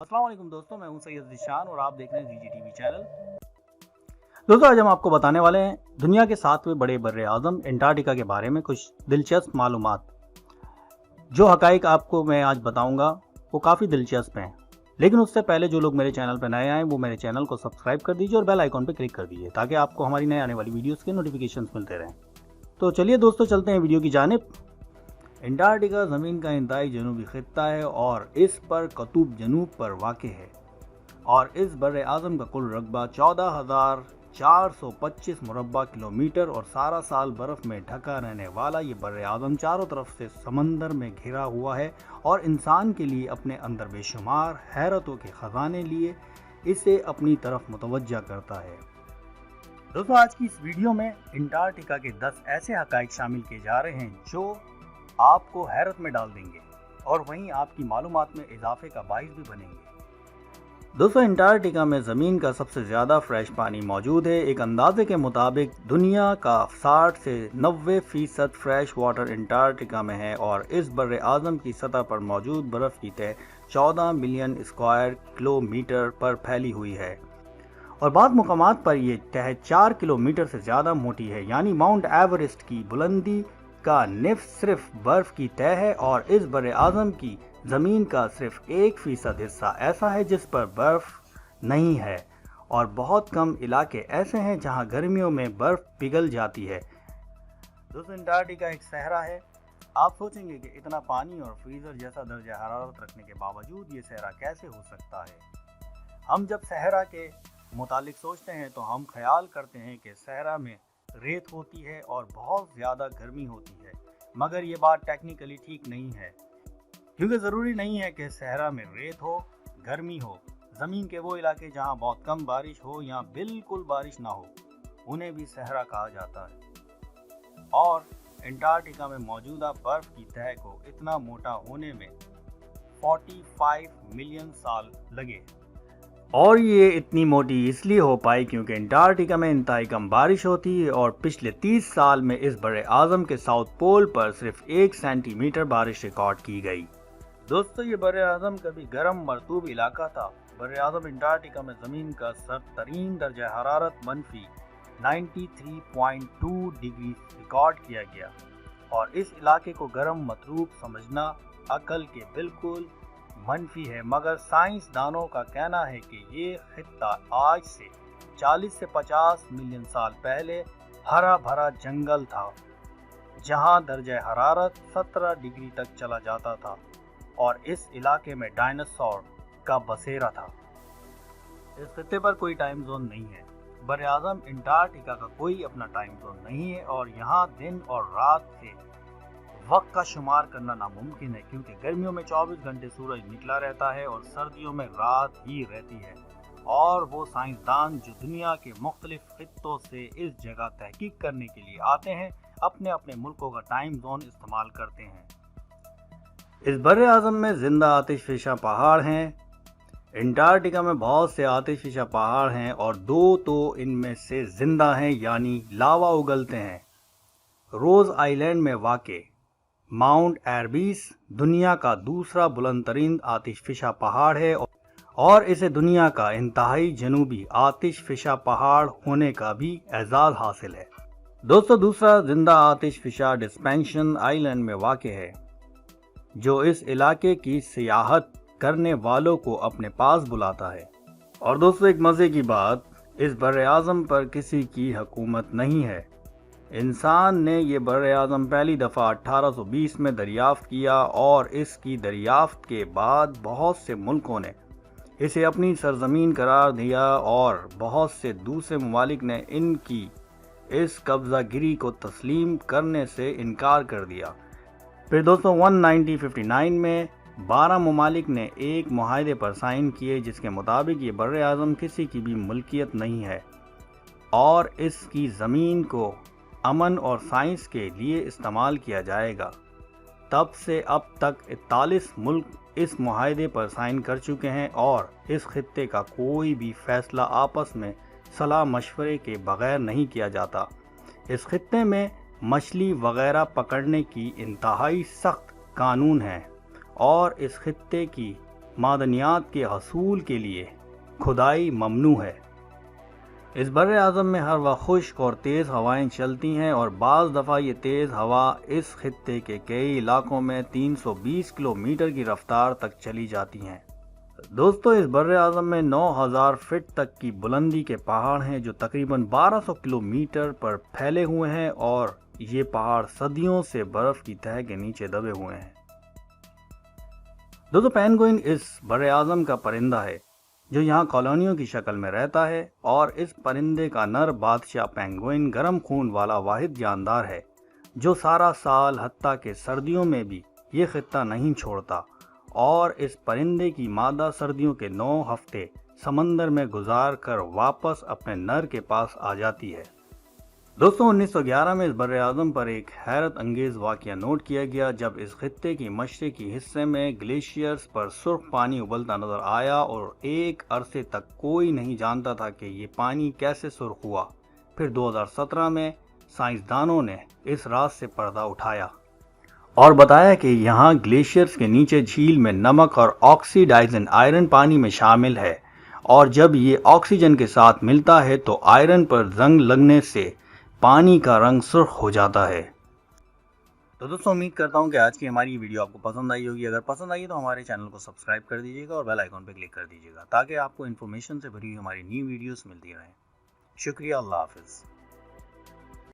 अस्सलाम वालेकुम दोस्तों, मैं हूं सैयद ज़ीशान और आप देख रहे हैं ZGTV चैनल। दोस्तों आज हम आपको बताने वाले हैं दुनिया के 7वें बड़े बर्रे आज़म एंटार्क्टिका के बारे में कुछ दिलचस्प मालूमात। जो हकाइक आपको मैं आज बताऊंगा वो काफ़ी दिलचस्प हैं, लेकिन उससे पहले जो लोग मेरे चैनल पर नए आए वो मेरे चैनल को सब्सक्राइब कर दीजिए और बेल आइकॉन पर क्लिक कर दीजिए ताकि आपको हमारी नए आने वाली वीडियोज़ के नोटिफिकेशन मिलते रहें। तो चलिए दोस्तों चलते हैं वीडियो की जानिब। एंटार्क्टिका ज़मीन का इंतहाई जनूबी खित्ता है और इस पर कतूब जनूब पर वाक़ है और इस बर्रे आज़म का कुल रकबा 14,425 मुरब्बा किलोमीटर और सारा साल बर्फ़ में ढका रहने वाला ये बर्रे आज़म चारों तरफ से समंदर में घिरा हुआ है और इंसान के लिए अपने अंदर बेशुमार हैरतों के ख़जाने लिए इसे अपनी तरफ मुतवज्जा करता है। दोस्तों आज की इस वीडियो में एंटार्क्टिका के 10 ऐसे हकाइक शामिल किए जा रहे हैं जो आपको हैरत में डाल देंगे और वहीं आपकी मालूमात में इजाफे का बाइस भी बनेंगे। दोस्तों एंटार्क्टिका में ज़मीन का सबसे ज़्यादा फ्रेश पानी मौजूद है। एक अंदाजे के मुताबिक दुनिया का 60 से 90% फ्रेश वाटर एंटार्क्टिका में है और इस बर्रे आज़म की सतह पर मौजूद बर्फ़ की तह 14 मिलियन स्क्वायर किलोमीटर पर फैली हुई है और बाद मुकामात पर यह तह 4 किलोमीटर से ज़्यादा मोटी है, यानी माउंट एवरेस्ट की बुलंदी का निफ सिर्फ बर्फ की तह है और इस बर्रे आज़म की ज़मीन का सिर्फ 1% हिस्सा ऐसा है जिस पर बर्फ नहीं है और बहुत कम इलाके ऐसे हैं जहां गर्मियों में बर्फ पिघल जाती है। दोस्तों एंटार्क्टिका एक सहरा है। आप सोचेंगे कि इतना पानी और फ्रीज़र जैसा दर्जा हरारत रखने के बावजूद ये सहरा कैसे हो सकता है। हम जब सहरा के मुतालिक सोचते हैं तो हम ख्याल करते हैं कि सहरा में रेत होती है और बहुत ज़्यादा गर्मी होती है, मगर ये बात टेक्निकली ठीक नहीं है क्योंकि ज़रूरी नहीं है कि सहरा में रेत हो, गर्मी हो। ज़मीन के वो इलाके जहाँ बहुत कम बारिश हो या बिल्कुल बारिश ना हो उन्हें भी सहरा कहा जाता है और एंटार्क्टिका में मौजूदा बर्फ़ की तह को इतना मोटा होने में 45 मिलियन साल लगे और ये इतनी मोटी इसलिए हो पाई क्योंकि एंटार्क्टिका में इंतहाई कम बारिश होती है और पिछले 30 साल में इस बड़े आज़म के साउथ पोल पर सिर्फ 1 सेंटीमीटर बारिश रिकॉर्ड की गई। दोस्तों ये बड़े आज़म कभी गर्म मरतूब इलाका था। बड़े आज़म एंटार्क्टिका में ज़मीन का सख्तरीन दर्जा हरारत -93.2 डिग्री रिकॉर्ड किया गया और इस इलाके को गर्म मतरूब समझना अकल के बिल्कुल मनफी है, मगर साइंसदानों का कहना है कि ये खित्ता आज से 40 से 50 मिलियन साल पहले हरा भरा जंगल था जहां दर्जा हरारत 17 डिग्री तक चला जाता था और इस इलाके में डायनासोर का बसेरा था। इस खित्ते पर कोई टाइम जोन नहीं है। बर्रे आज़म एंटार्क्टिका का कोई अपना टाइम जोन नहीं है और यहाँ दिन और रात से वक्त का शुमार करना नामुमकिन है क्योंकि गर्मियों में 24 घंटे सूरज निकला रहता है और सर्दियों में रात ही रहती है और वो साइंसदान जो दुनिया के मुख्तलिफ खित्तों से इस जगह तहकीक करने के लिए आते हैं अपने अपने मुल्कों का टाइम जोन इस्तेमाल करते हैं। इस बर्रे आज़म में जिंदा आतिशफिशा पहाड़ हैं। एंटार्क्टिका में बहुत से आतिशफिशा पहाड़ हैं और 2 तो इनमें से जिंदा हैं यानी लावा उगलते हैं। रोज आइलैंड में वाक़े माउंट एरबीस दुनिया का दूसरा बुलंद तरीन आतिशफिशा पहाड़ है और इसे दुनिया का इंतहाई जनूबी आतिशफिशा पहाड़ होने का भी एजाज़ हासिल है। दोस्तों दूसरा जिंदा आतिशफिशा डिस्पेंशन आइलैंड में वाक़ है जो इस इलाके की सियाहत करने वालों को अपने पास बुलाता है। और दोस्तों एक मज़े की बात, इस बर्रे आज़म पर किसी की हुकूमत नहीं है। इंसान ने ये बर्रे आज़म पहली दफ़ा 1820 में दरियाफ़्त किया और इसकी दरियाफ़्त के बाद बहुत से मुल्कों ने इसे अपनी सरज़मीन करार दिया और बहुत से दूसरे ममालिक ने इनकी इस कब्ज़ागिरी को तस्लीम करने से इनकार कर दिया। फिर दोस्तों 1959 में 12 ममालिक ने एक मुआहदे पर साइन किए जिसके मुताबिक ये बर्रे आज़म किसी की भी मुल्कियत नहीं है और इसकी ज़मीन को अमन और साइंस के लिए इस्तेमाल किया जाएगा। तब से अब तक 41 मुल्क इस मुआहदे पर साइन कर चुके हैं और इस खित्ते का कोई भी फैसला आपस में सलाह मशवरे के बगैर नहीं किया जाता। इस खित्ते में मछली वगैरह पकड़ने की इंतहाई सख्त कानून है और इस खित्ते की معدنیات کے حصول کے لیے کھدائی ممنوع ہے۔ اس بر اعظم میں ہر وقت خشک اور تیز ہوائیں چلتی ہیں اور بعض دفعہ یہ تیز ہوا اس خطے کے کئی علاقوں میں 320 کلومیٹر کی رفتار تک چلی جاتی ہیں۔ دوستو، اس بر اعظم میں 9000 فٹ تک کی بلندی کے پہاڑ ہیں جو تقریباً 1200 کلومیٹر پر پھیلے ہوئے ہیں، اور یہ پہاڑ صدیوں سے برف کی تہہ کے نیچے دبے ہوئے ہیں۔ دوستو، پینگوئن اس بر اعظم کا پرندہ ہے جو یہاں کالونیوں کی شکل میں رہتا ہے، اور اس پرندے کا نر بادشاہ پینگوئن گرم خون والا واحد جاندار ہے جو سارا سال حتیٰ کہ سردیوں میں بھی یہ خطہ نہیں چھوڑتا، اور اس پرندے کی مادہ سردیوں کے 9 ہفتے سمندر میں گزار کر واپس اپنے نر کے پاس آ جاتی ہے۔ دوستو، 1911 میں اس بر اعظم پر ایک حیرت انگیز واقعہ نوٹ کیا گیا جب اس خطے کی مشرقی حصے میں گلیشیئرز پر سرخ پانی ابلتا نظر آیا، اور ایک عرصے تک کوئی نہیں جانتا تھا کہ یہ پانی کیسے سرخ ہوا۔ پھر 2017 میں سائنسدانوں نے اس راز سے پردہ اٹھایا اور بتایا کہ یہاں گلیشیئرز کے نیچے جھیل میں نمک اور آکسیڈائزن آئرن پانی میں شامل ہے، اور جب یہ آکسیجن کے ساتھ ملتا ہے تو آئرن پر زنگ لگنے سے پانی کا رنگ سرخ ہو جاتا ہے۔ تو دوستوں، امید کرتا ہوں کہ آج کی ہماری ویڈیو آپ کو پسند آئی ہوگی۔ اگر پسند آئی تو ہمارے چینل کو سبسکرائب کر دیجیے گا اور بیل آئیکن پہ کلک کر دیجیے گا تاکہ آپ کو انفارمیشن سے بھری ہوئی ہماری نیو ویڈیوز ملتی رہیں۔ شکریہ، اللہ حافظ۔